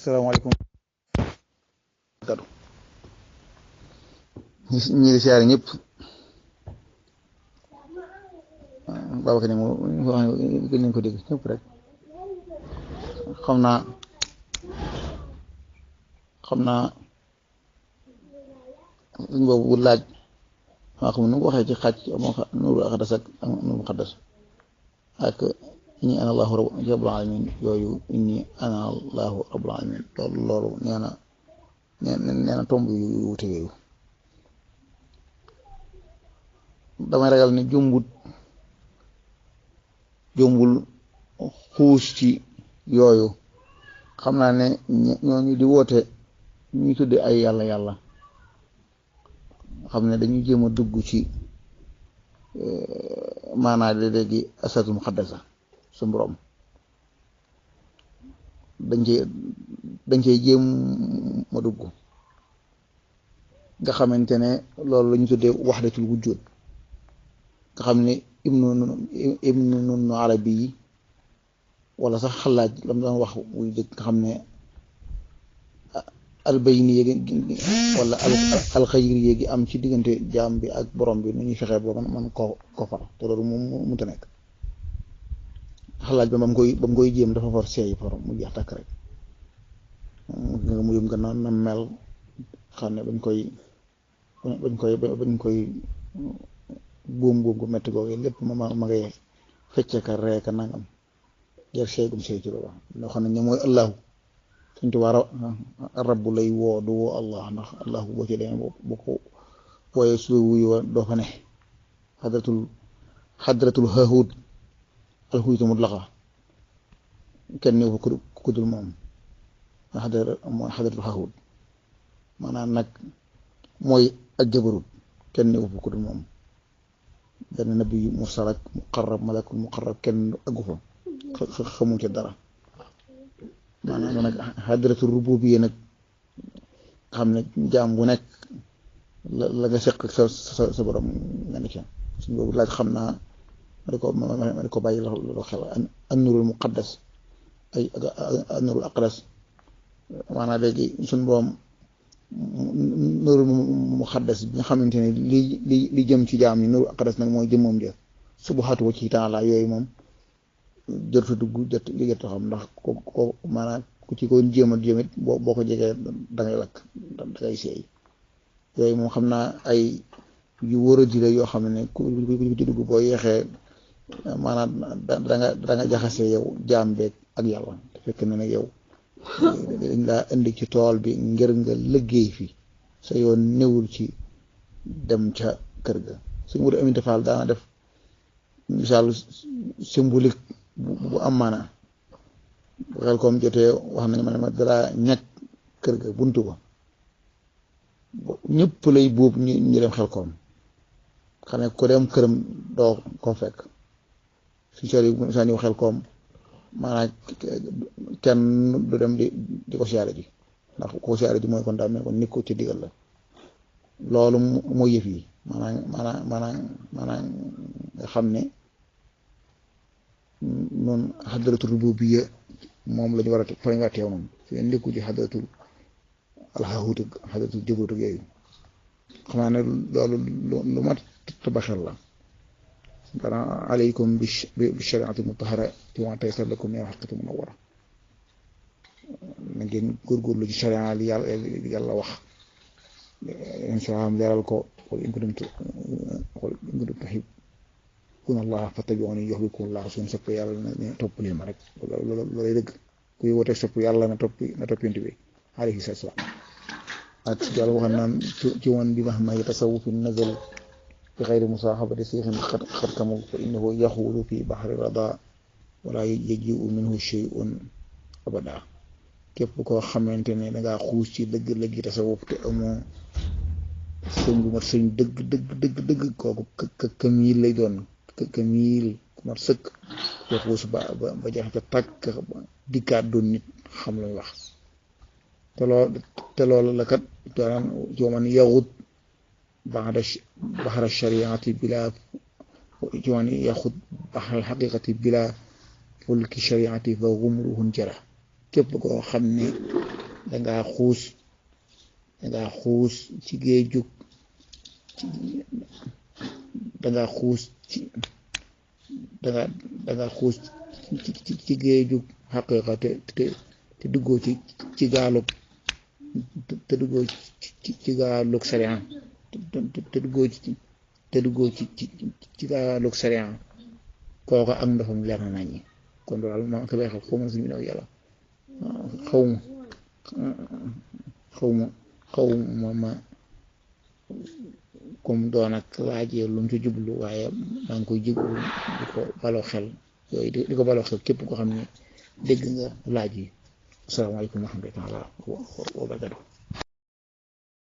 asalaamaaleykum. ñu ngi siyaare ñëpp. Babacar ni moom wax gën nañ ko dégg ñëpp rek xam naa suñ boobu bu laaj maa xam nu ko waxee ci xaaj moo nuru axadas ak nuru xaddas ak inni ana allahu rabbul alamin yooyu inni ana allahu rabbul alamin loolu nee na tomb yu wute yooyu damay ragal ni jombul xuus ci yooyu. xam naa ne ñooñu di woote ñuy tudde ay yàlla xam ne dañuy jéem a dugg ci maanaa léegi asatul muqaddasa su borom dañ cey jéem ma dugg nga xamante ne loolu la ñu tuddee waxdatul wujud nga xam ne ibnu arabi yi wala sax xalaaj la mu doon wax buy dëkk nga xam ne albayni yéegi wala alxayri yéegi am ci diggante jaam bi ak borom bi nu ñuy fexee ba man ko far te loolu moom mënta nekk. xalaaj ba ba mu koy jéem dafa far seey far mu jeex takk rek mu yëm nga na mel xam ne bañ koy buum gu metti googu lépp ma ngay fecce ka ree ka nangam jar seegum seey ci loolu loo xam ne mooy allahu suñ tubaa rabbu lay woo du woo allah ndax allahu boo ci demee boo ko wooyee su wuyu wa doo fa ne xadratul hahud alxuytu mutlaqa kenn ñëw fa ku dul moom mooy xadratul hahud maanaam nag mooy ak jabarut kenn ñëw fa ku dul moom benn nabi mursal ak muqarrab malakul muqarrab kenn aggu fa xamul ci dara maanaam nag xadratul rububiyya nag xam ne jaam bu nekk la nga seq sa borom nga ne ci suñ boobu laaj xam naa ma di ko bàyyi la xel an nurul muqaddas ay an nurul aqdas maanaam léegi suñ borom nurul muqaddas bi nga xamante ne li jëm ci jaam yi nurul aqdas nag mooy jëmmam ja subhanahu wa ta'ala yooyu moom jot dugg jot xam ndax ko maanaam ku ci ko jéem it boo ko jegee da ngay lakk da ngay seey yooyu moom xam naa ay yu wóor a jile yoo xam ne ku ci dugg boo yeexee maanaam da nga jaxase yow jaam beeg ak yàlla te fekk na ne yow dañ laa indi ci tool bi ngir nga liggéey fi sa yoon newul ci dem ca kër ga suñu wut aminte Fall daana def misaal symbolique bu am maana bu xel koom jotee wax nañu ma dara ñàkk kër ga buntu ba ñëpp lay buub ñu dem xel koom xam ne ko dem këram doo ko fekk si sori saa ñëw xel koom maanaam kenn du dem di ko siyaare ji ndax ko siyaare ji mooy kon daa mel kon nit ko ci digal la loolu mooy yëf yi maanaam nga xam ne noonu xadratul rububiyya moom la ñu war a fa ñu war a teew noonu fi ndikku ci xadratul alxahut ak xadratul jabarut ak yooyu xam naa ne loolu lu mat tabaxal la dana aleykum bi shariati mutahharati wa tayassara lakum min al-haqqi munawwara na ngeen góorgóorlu ci sharia li yàlla wax insha Allah leeral ko qul in kuntum tuhibbuna Allaha fattabi'uni yuhbibkumullah suñu sopp yàlla ne topp leen ma rek loolay dëgg kuy woote sopp yàlla na topp yonent bi alayhi salaam ak yàlla wax naan ci woon bi mahma tasawufin nazal bi xayri musaahabati siixin xat kamul fa innahu yaxuulu fi baxri rada wala yajiu minhu shay'un abada képp koo xamante ne dangaa xuus ci dëgg-dëgg tasawuf te amoo sëñ bu mat sëñ dëgg kooku kamil lay doon kamil ku mat sëkk te xuus ba jax ca tàkk dikkaat doon nit xam luñ wax te loolu la kat daan ci man yaxut baxra shariati bila ci man yaxut baxra xaqiqati bila fulki shariati fa gumruhun jara képp koo xam ne dangaa xuus ci géejug dangaa xuus ci dangaa xuus ci géejug xaqiiqa te duggoo ci gaalug te duggoo ci gaalug sariya te duggoo ci gaalug sariya kooku ak ndofam leer na naññi kon daal ma ko xel xaw ma suñu yàlla xaw ma comme doon ak laajee lu mu ci jublu waaye maa ngi koy jublu di ko baloo xel yooyu di ko baloo xel képp ko xam ne dégg nga laaj yi asalaamaaleykum wa rahmatulah wa barakatuh